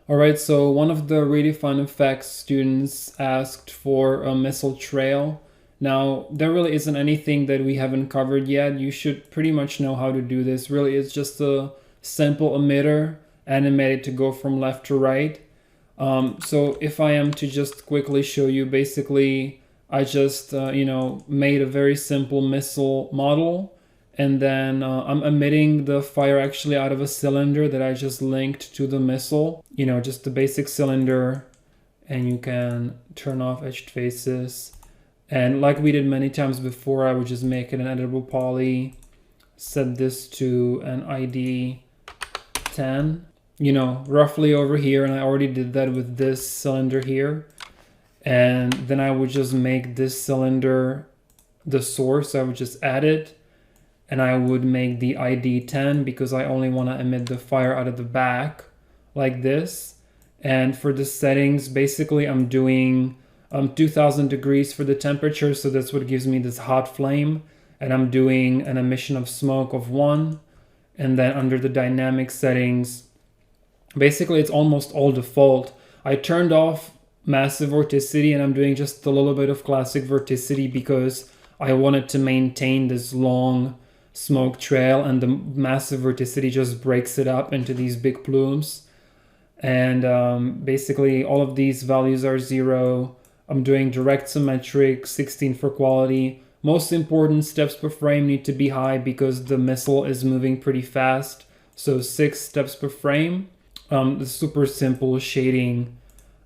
All right, so one of the really fun effects students asked for a missile trail. Now, there really isn't anything that we haven't covered yet. You should pretty much know how to do this. Really, it's just a simple emitter animated to go from left to right. So if I am to just quickly show you, basically, I just, made a very simple missile model, and then I'm emitting the fire actually out of a cylinder that I just linked to the missile, just the basic cylinder, and you can turn off edged faces. And like we did many times before, I would just make it an editable poly, set this to an ID 10, roughly over here, and I already did that with this cylinder here. And then I would just make this cylinder the source. I would just add it, and I would make the ID 10 because I only want to emit the fire out of the back like this. And for the settings, basically I'm doing 2000 degrees for the temperature, so that's what gives me this hot flame. And I'm doing an emission of smoke of 1. And then under the dynamic settings, basically it's almost all default. I turned off massive vorticity, and I'm doing just a little bit of classic vorticity because I wanted to maintain this long smoke trail, and the massive vorticity just breaks it up into these big plumes. And basically all of these values are 0. I'm doing direct symmetric, 16 for quality. Most important, steps per frame need to be high because the missile is moving pretty fast. So 6 steps per frame. The super simple shading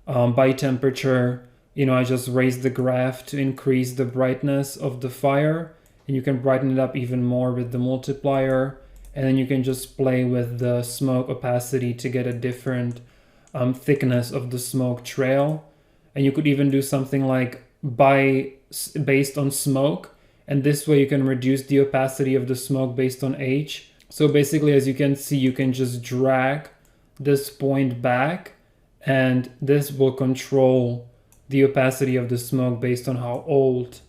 by temperature. I just raised the graph to increase the brightness of the fire, and you can brighten it up even more with the multiplier. And then you can just play with the smoke opacity to get a different thickness of the smoke trail. And you could even do something like based on smoke, and this way you can reduce the opacity of the smoke based on H. So basically, as you can see, you can just drag this point back, and this will control the opacity of the smoke based on how old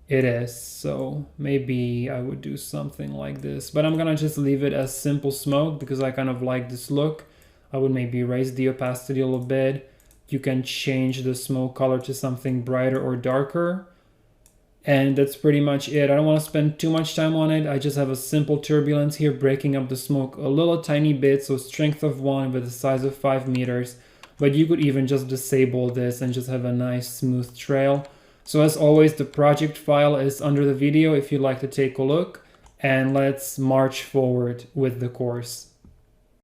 it is. So maybe I would do something like this, but I'm gonna just leave it as simple smoke because I kind of like this look. I would maybe raise the opacity a little bit. You can change the smoke color to something brighter or darker. And that's pretty much it. I don't want to spend too much time on it. I just have a simple turbulence here, breaking up the smoke a little tiny bit. So strength of 1 with a size of 5 meters. But you could even just disable this and just have a nice smooth trail. So as always, the project file is under the video if you'd like to take a look. And let's march forward with the course.